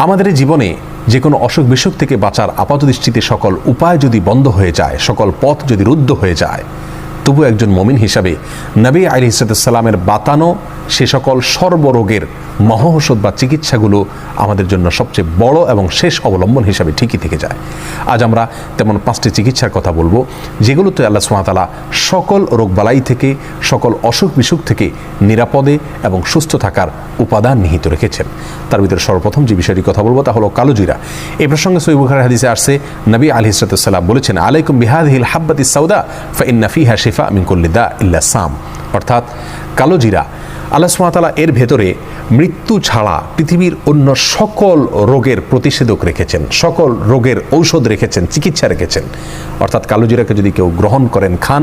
আমাদের জীবনে যে কোনো অসুখ বিসুখ থেকে বাঁচার আপাতদৃষ্টিতে সকল উপায় যদি বন্ধ হয়ে যায়, সকল পথ যদি রুদ্ধ হয়ে যায়, তবু একজন মুমিন হিসাবে নবী আলাইহিস সালামের বাতানো সে সকল সর্বরোগের মহৌষধ বা চিকিৎসাগুলো আমাদের জন্য সবচেয়ে বড় এবং শেষ অবলম্বন হিসাবে ঠিকই থেকে যায়। আজ আমরা তেমন 5টি চিকিৎসার কথা বলবো, যেগুলোতে আল্লাহ সুবহানাহু ওয়া তাআলা সকল রোগবালাই থেকে, সকল অসুখ বিসুখ থেকে নিরাপদে এবং সুস্থ থাকার উপাদান নিহিত রেখেছেন। তার ভিতরে সর্বপ্রথম যে বিষয়টি কথা বলবো তা হলো কালোজিরা। এই প্রসঙ্গে সহিহ বুখারীর হাদিসে আসছে, নবী আলাইহিস সালাম বলেছেন, আলাইকুম বিহাদিহিল হাব্বাতিস সাউদা ফাইন্না ফিহা শিফা মিন কুল্লি দা ইল্লা সাম। অর্থাৎ কালোজিরা, আল্লাহ সুবহানাহু ওয়া তাআলা এর ভেতরে মৃত্যু ছাড়া পৃথিবীর অন্য সকল রোগের প্রতিষেধক রেখেছেন, সকল রোগের ঔষধ রেখেছেন, চিকিৎসা রেখেছেন। অর্থাৎ কালোজিরাকে যদি কেউ গ্রহণ করেন, খান,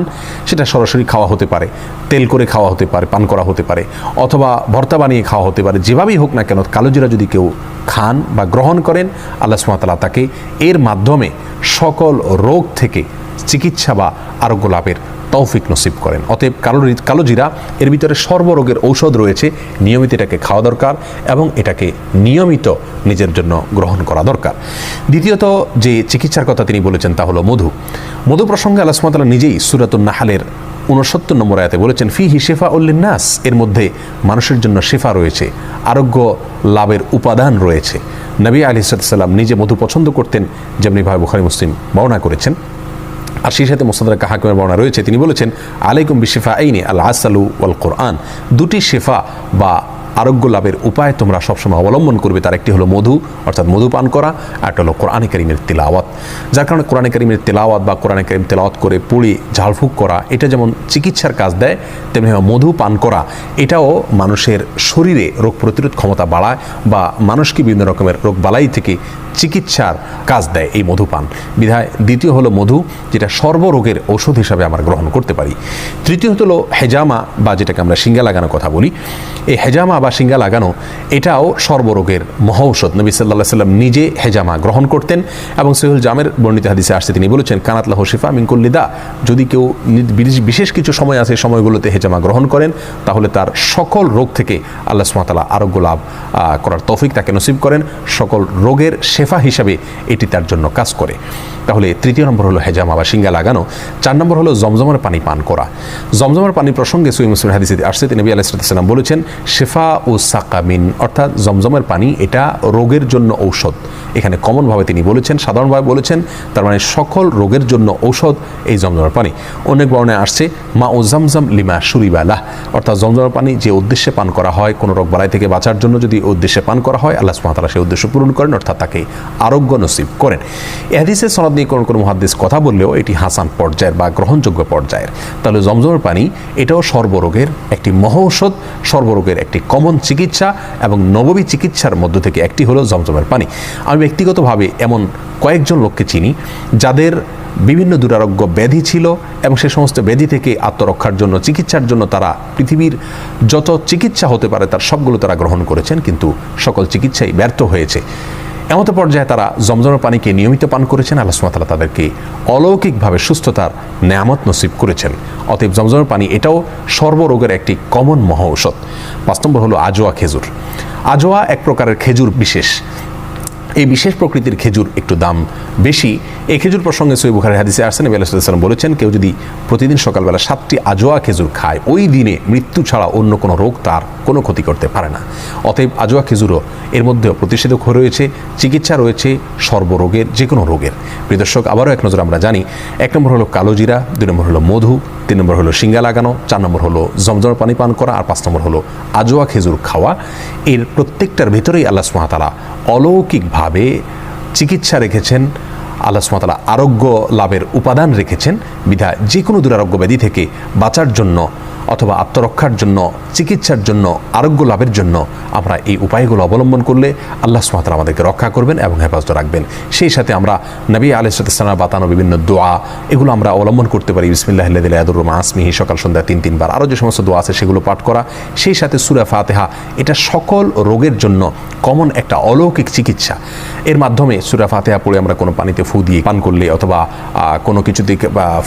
সেটা সরাসরি খাওয়া হতে পারে, তেল করে খাওয়া হতে পারে, পান করা হতে পারে, অথবা ভর্তা বানিয়ে খাওয়া হতে পারে। যেভাবেই হোক না কেন, কালোজিরা যদি কেউ খান বা গ্রহণ করেন, আল্লাহ সুবহানাহু ওয়া তাআলা তাকে এর মাধ্যমে সকল রোগ থেকে চিকিৎসা বা আরোগ্য লাভের তৌফিক নসিব করেন। অতএব কালোজিরা এর ভিতরে সর্বরোগের ঔষধ রয়েছে, নিয়মিত এটাকে খাওয়া দরকার এবং এটাকে নিয়মিত নিজের জন্য গ্রহণ করা দরকার। দ্বিতীয়ত যে চিকিৎসার কথা তিনি বলেছেন তা হলো মধু। মধু প্রসঙ্গে আল্লাহ সুবহানাহু ওয়া তাআলা নিজেই সূরাতুন নাহলের 69 নম্বর আয়াতে বলেছেন, ফিহি শিফাউল লিন্নাস, এর মধ্যে মানুষের জন্য শিফা রয়েছে, আরোগ্য লাভের উপাদান রয়েছে। নবী আলাইহিস সালাম নিজে মধু পছন্দ করতেন, যেমনিভাবে বুখারী মুসলিম বর্ণনা করেছেন। আর সেই সাথে মুসনাদ হাকিমের বর্ণনা রয়েছে, তিনি বলেছেন, আলাইকুম বিশিফাইনি আল আসালু ওয়াল কোরআন, দুটি শিফা বা আরোগ্য লাভের উপায় তোমরা সবসময় অবলম্বন করবে। তার একটি হলো মধু, অর্থাৎ মধু পান করা, আর একটা হলো কোরআনে কারীমের তিলাওয়াত। যার কারণে কোরআনে কারীমের তিলাওয়াত বা কোরআনে কারীম তিলাওয়াত করে পড়ে ঝাড়ফুঁক করা, এটা যেমন চিকিৎসার কাজ দেয়, তেমনি মধু পান করা এটাও মানুষের শরীরে রোগ প্রতিরোধ ক্ষমতা বাড়ায় বা মানুষকে বিভিন্ন রকমের রোগ বালাই থেকে চিকিৎসার কাজ দেয় এই মধুপান। বিধায় দ্বিতীয় হলো মধু, যেটা সর্বরোগের ঔষধ হিসাবে আমরা গ্রহণ করতে পারি। তৃতীয়ত হলো হেজামা বা যেটাকে আমরা শিঙ্গা লাগানোর কথা বলি। এই হেজামা বা শিঙ্গা লাগানো এটাও সর্বরোগের মহৌষধ। নবী সাল্লাল্লাহু আলাইহি সাল্লাম নিজে হেজামা গ্রহণ করতেন এবং সহিহুল জামের বর্ণিত হাদিসে আসছে, তিনি বলেছেন, কানাত লাহু শিফা মিন কুল্লি দা, যদি কেউ বিশেষ কিছু সময় আছে, সময়গুলোতে হেজামা গ্রহণ করেন, তাহলে তার সকল রোগ থেকে আল্লাহ সুবহানাহু ওয়া তাআলা আরোগ্য লাভ করার তৌফিক তাকে নসিব করেন। সকল রোগের শেফা হিসাবে এটি তার জন্য কাজ করে। তাহলে তৃতীয় নম্বর হলো হেজামা বা শিঙ্গা লাগানো। 4 নম্বর হলো জমজমের পানি পান করা। জমজমের পানি প্রসঙ্গে সহিহ মুসলিম হাদিসে আসছে, নবী আলাইহিস সালাম বলেছেন, শিফা ও সাকামিন, অর্থাৎ জমজমের পানি এটা রোগের জন্য ঔষধ। এখানে কমনভাবে তিনি বলেছেন, সাধারণভাবে বলেছেন, তার মানে সকল রোগের জন্য ঔষধ এই জমজমের পানি। অনেক বর্ণনায় আসছে, মা ও জমজম লিমা শুরিবালাহ, অর্থাৎ জমজমের পানি যে উদ্দেশ্যে পান করা হয়, কোনো রোগ বালাই থেকে বাঁচার জন্য যদি উদ্দেশ্যে পান করা হয়, আল্লাহ সুবহানাহু ওয়া তাআলা সেই উদ্দেশ্য পূরণ করেন, অর্থাৎ তাকে আরোগ্য নসিব করেন। এই হাদিসের সনদ নিয়ে কোনো মুহাদ্দিস কথা বললেও এটি হাসান পর্যায়ের বা গ্রহণযোগ্য পর্যায়ের। তাহলে জমজমের পানি এটাও সর্বরোগের একটি মহৌষধ, সর্বরোগের একটি কমন চিকিৎসা এবং নববী চিকিৎসার মধ্য থেকে একটি হলো জমজমের পানি। আমি ব্যক্তিগতভাবে এমন কয়েকজন লোককে চিনি যাদের বিভিন্ন দুরারোগ্য ব্যাধি ছিল এবং সে সমস্ত ব্যাধি থেকে আত্মরক্ষার জন্য, চিকিৎসার জন্য তারা পৃথিবীর যত চিকিৎসা হতে পারে তার সবগুলো তারা গ্রহণ করেছেন, কিন্তু সকল চিকিৎসাই ব্যর্থ হয়েছে। এমত পর্যায়ে তারা জমজমের পানিকে নিয়মিত পান করেছেন, আল্লাহ সুবহানাহু ওয়া তাআলা তাদেরকে অলৌকিকভাবে সুস্থতার নেয়ামত নসিব করেছেন। অতএব জমজমের পানি এটাও সর্বরোগের একটি কমন মহৌষধ। 5 নম্বর হলো আজোয়া খেজুর। আজোয়া এক প্রকারের খেজুর বিশেষ। এই বিশেষ প্রকৃতির খেজুর একটু দাম বেশি। এই খেজুর প্রসঙ্গে সহিহ বুখারীর হাদিসে আসছে, নবী আলাইহিস সালাম বলেছেন, কেউ যদি প্রতিদিন সকালবেলা 7টি আজোয়া খেজুর খায়, ওই দিনে মৃত্যু ছাড়া অন্য কোনো রোগ তার কোনো ক্ষতি করতে পারে না। অতএব আজোয়া খেজুরও এর মধ্যেও প্রতিষেধক রয়েছে, চিকিৎসা রয়েছে সর্বরোগের, যে কোনো রোগের। প্রিয় দর্শক, আবারও এক নজর আমরা জানি, 1 নম্বর হলো কালোজিরা, 2 নম্বর হলো মধু, 3 নম্বর হলো শিঙ্গা লাগানো, 4 নম্বর হলো জমজমের পানি পান করা, আর 5 নম্বর হলো আজোয়া খেজুর খাওয়া। এর প্রত্যেকটার ভেতরেই আল্লাহ সুবহানাহু ওয়া তাআলা অলৌকিকভাবে চিকিৎসা রেখেছেন, আল্লাহ সুবহানাহু ওয়া তাআলা আরোগ্য লাভের উপাদান রেখেছেন। বিধায় যে কোনো দুরারোগ্য ব্যাধি থেকে বাঁচার জন্য অথবা আত্মরক্ষার জন্য, চিকিৎসার জন্য, আরোগ্য লাভের জন্য আমরা এই উপায়গুলো অবলম্বন করলে আল্লাহ সুবহানাহু ওয়া তাআলা আমাদেরকে রক্ষা করবেন এবং হেফাজত রাখবেন। সেই সাথে আমরা নবী আলাইহিস সালামের বাতানো বিভিন্ন দোয়া এগুলো আমরা অবলম্বন করতে পারি। বিসমিল্লাহিল্লাযী লা ইয়াদুররু মা ইসমিহি, সকাল সন্ধ্যা 3 বার, আরও যে সমস্ত দোয়া আছে সেগুলো পাঠ করা। সেই সাথে সূরা ফাতিহা, এটা সকল রোগের জন্য কমন একটা অলৌকিক চিকিৎসা। এর মাধ্যমে সূরা ফাতিহা পড়ে আমরা কোনো পানিতে ফু দিয়ে পান করলে অথবা কোনো কিছুতে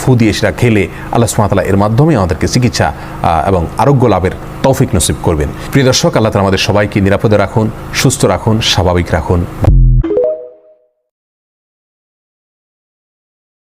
ফু দিয়ে সেটা খেলে আল্লাহ সুবহানাহু ওয়া তাআলা এর মাধ্যমে আমাদেরকে চিকিৎসা এবং আরোগ্য লাভের তৌফিক নসিব করবেন। প্রিয় দর্শক, আল্লাহ তাআলা আমাদের সবাইকে নিরাপদে রাখুন, সুস্থ রাখুন, স্বাভাবিক রাখুন।